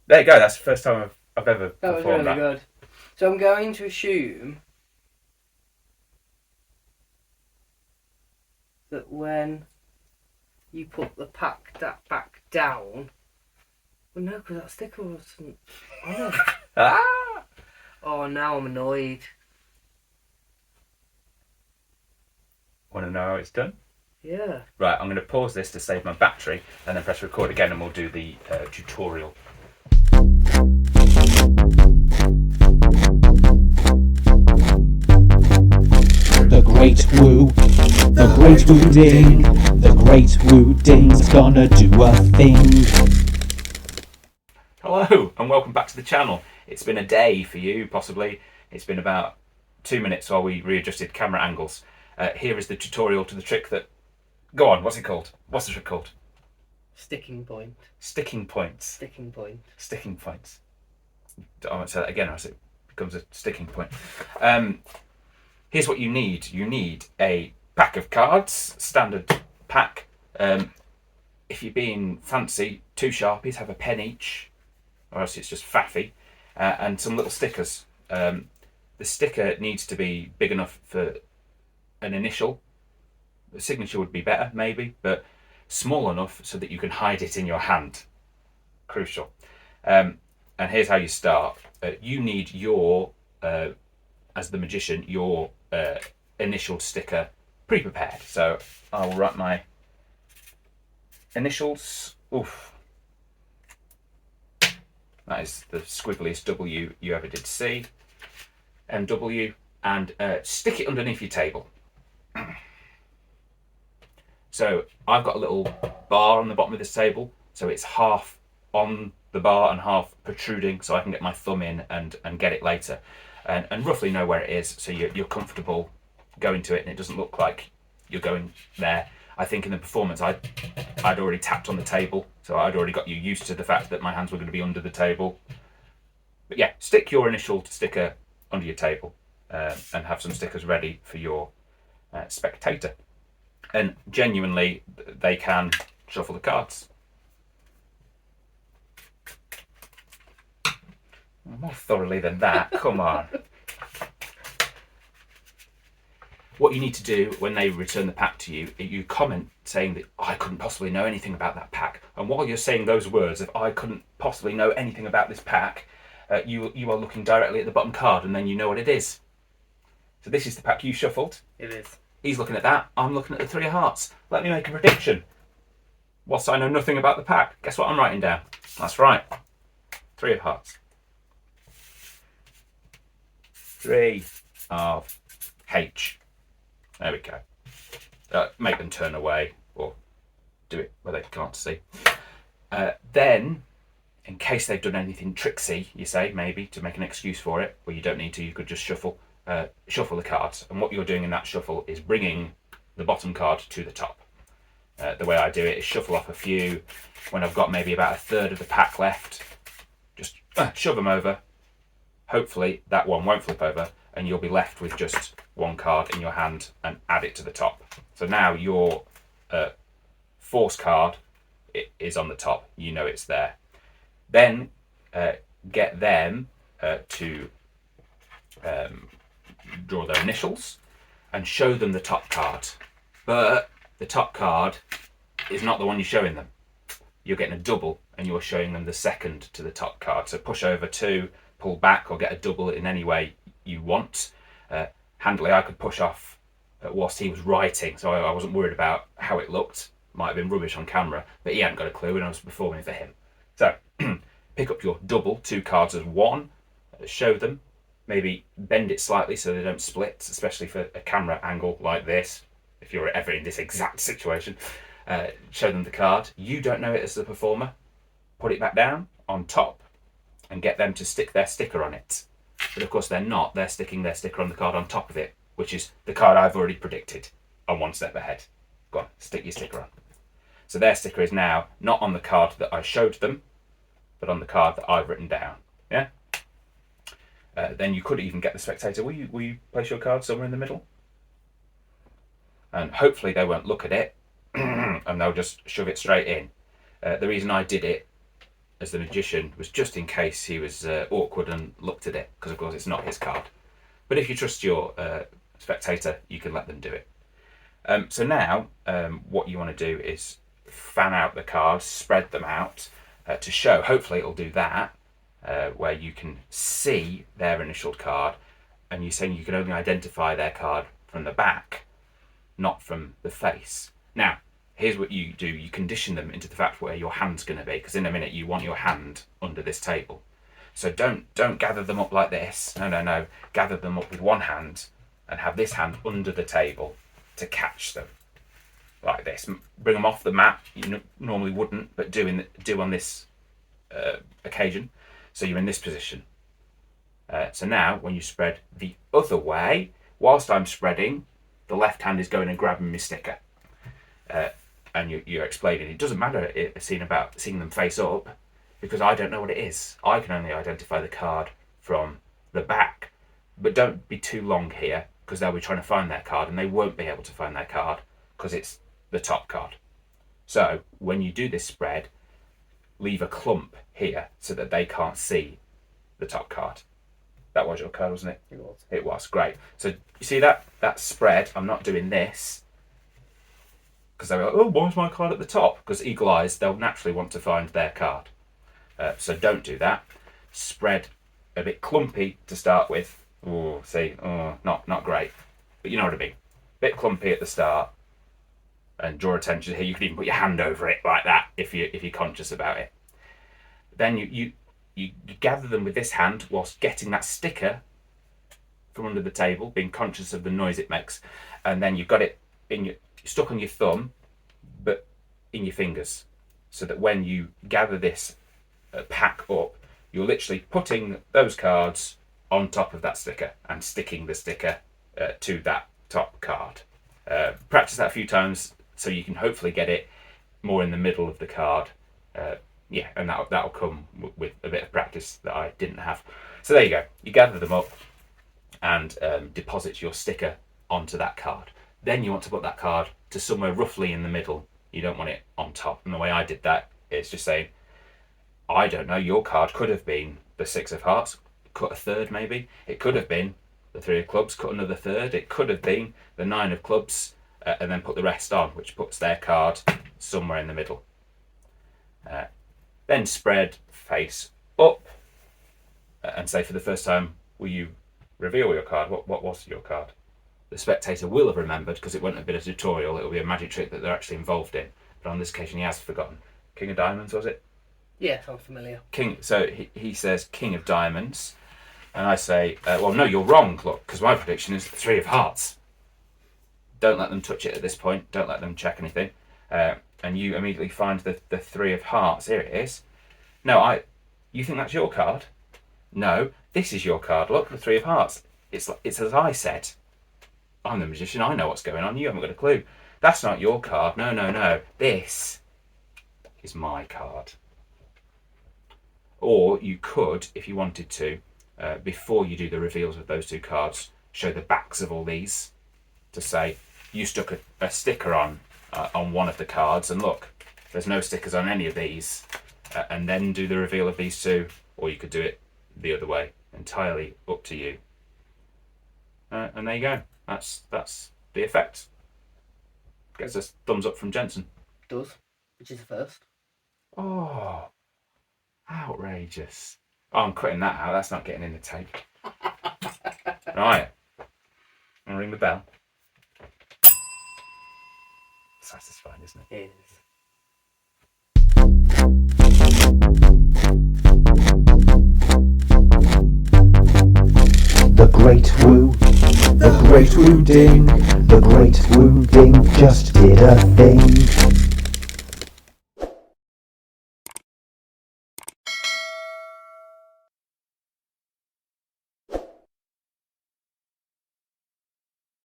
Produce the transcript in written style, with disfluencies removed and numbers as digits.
There you go. That's the first time I've ever That was performed really that. good. So I'm going to assume that when you put the pack that back down. Well, no, because that sticker wasn't on it. Ah! Oh, now I'm annoyed. Want to know how it's done? Yeah. Right, I'm going to pause this to save my battery and then press record again and we'll do the tutorial. The Great Woo, the Great Woo Ding, the Great Woo Ding's gonna do a thing. Hello and welcome back to the channel. It's been a day for you, possibly. It's been about 2 minutes while we readjusted camera angles. Here is the tutorial to the trick that... Go on, what's it called? What's the trick called? Sticking point. Sticking points. Sticking point. Sticking points. I won't say that again or else it becomes a sticking point. Here's what you need. You need a pack of cards, standard pack. If you're being fancy, 2 Sharpies, have a pen each, or else it's just faffy, and some little stickers. The sticker needs to be big enough for an initial. The signature would be better, maybe, but small enough so that you can hide it in your hand. Crucial. And here's how you start. You need your, as the magician, your initial sticker pre-prepared. So I will write my initials. Oof. That is the squiggliest W you ever did see. MW, and stick it underneath your table. So I've got a little bar on the bottom of this table, so it's half on the bar and half protruding, so I can get my thumb in and get it later, and roughly know where it is, so you're comfortable going to it, and it doesn't look like you're going there. I think in the performance I'd already tapped on the table, so I'd already got you used to the fact that my hands were going to be under the table. But yeah, stick your initial sticker under your table, and have some stickers ready for your spectator. And genuinely, they can shuffle the cards. More thoroughly than that, come on. What you need to do when they return the pack to you, you comment saying that I couldn't possibly know anything about that pack. And while you're saying those words, if I couldn't possibly know anything about this pack, you are looking directly at the bottom card, and then you know what it is. So this is the pack you shuffled. It is. He's looking at that. I'm looking at the 3 of hearts. Let me make a prediction. Whilst I know nothing about the pack, guess what I'm writing down? That's right. 3 of hearts. 3 of H. There we go. Make them turn away, or do it where they can't see. Then, in case they've done anything tricksy, you say, maybe, to make an excuse for it, well, you don't need to, you could just shuffle the cards. And what you're doing in that shuffle is bringing the bottom card to the top. The way I do it is shuffle off a few. When I've got maybe about a third of the pack left, just shove them over. Hopefully that one won't flip over, and you'll be left with just one card in your hand and add it to the top. So now your force card is on the top. You know it's there. Then get them to draw their initials and show them the top card. But the top card is not the one you're showing them. You're getting a double and you're showing them the second to the top card. So push over 2, pull back, or get a double in any way you want. Handily, I could push off whilst he was writing, so I wasn't worried about how it looked. Might have been rubbish on camera, but he hadn't got a clue and I was performing for him. So pick up your double, 2 cards as one, show them, maybe bend it slightly so they don't split, especially for a camera angle like this, if you're ever in this exact situation. Show them the card. You don't know it as the performer. Put it back down on top and get them to stick their sticker on it. But of course they're not. They're sticking their sticker on the card on top of it, which is the card I've already predicted. I'm 1 step ahead. Go on, stick your sticker on. So their sticker is now not on the card that I showed them, but on the card that I've written down. Yeah? Then you could even get the spectator. Will you place your card somewhere in the middle? And hopefully they won't look at it and they'll just shove it straight in. The reason I did it as the magician was just in case he was awkward and looked at it, because of course it's not his card. But if you trust your spectator, you can let them do it. So now what you want to do is fan out the cards, spread them out to show, hopefully it'll do that, where you can see their initial card, and you're saying you can only identify their card from the back, not from the face. Now, here's what you do. You condition them into the fact where your hand's going to be, because in a minute you want your hand under this table. So don't gather them up like this. No. Gather them up with one hand and have this hand under the table to catch them like this. Bring them off the mat. You normally wouldn't, but do on this occasion. So you're in this position. So now when you spread the other way, whilst I'm spreading, the left hand is going and grabbing my sticker. And you're explaining it doesn't matter seeing them face up, because I don't know what it is. I can only identify the card from the back. But don't be too long here, because they'll be trying to find their card and they won't be able to find their card because it's the top card. So when you do this spread, leave a clump here so that they can't see the top card. That was your card, wasn't it? It was. It was, great. So you see that spread, I'm not doing this, because they're like, oh, why's my card at the top? Because eagle eyes, they'll naturally want to find their card. So don't do that. Spread a bit clumpy to start with. Oh, see, not great. But you know what I mean. Bit clumpy at the start, and draw attention here. You can even put your hand over it like that if you're conscious about it. Then you gather them with this hand whilst getting that sticker from under the table, being conscious of the noise it makes, and then you've got it stuck on your thumb, but in your fingers, so that when you gather this pack up, you're literally putting those cards on top of that sticker and sticking the sticker to that top card. Practice that a few times so you can hopefully get it more in the middle of the card. And that'll come with a bit of practice that I didn't have. So there you go. You gather them up and deposit your sticker onto that card. Then you want to put that card to somewhere roughly in the middle. You don't want it on top. And the way I did that is just saying, I don't know, your card could have been the 6 of hearts, cut a third maybe. It could have been the 3 of clubs, cut another third. It could have been the 9 of clubs, and then put the rest on, which puts their card somewhere in the middle. Then spread face up and say for the first time, will you reveal your card? What was your card? The spectator will have remembered, because it won't have been a tutorial. It'll be a magic trick that they're actually involved in. But on this occasion, he has forgotten. King of Diamonds, was it? Yeah, sounds familiar. King. So he says King of Diamonds, and I say, well, no, you're wrong, look, because my prediction is the 3 of Hearts. Don't let them touch it at this point. Don't let them check anything. And you immediately find the 3 of Hearts. Here it is. No, you think that's your card? No, this is your card. Look, the 3 of Hearts. It's as I said. I'm the magician. I know what's going on. You haven't got a clue. That's not your card. No. This is my card. Or you could, if you wanted to, before you do the reveals of those 2 cards, show the backs of all these to say, you stuck a sticker on one of the cards, and look, there's no stickers on any of these, and then do the reveal of these 2, or you could do it the other way, entirely up to you. And there you go. That's the effect. Gets a thumbs up from Jensen. Does, which is the first. Oh, outrageous. Oh, I'm cutting that out. That's not getting in the tape. Right. I'll ring the bell. Satisfying, isn't it? It is. The Great Woo, the Great Woo Ding, the Great Woo Ding just did a thing.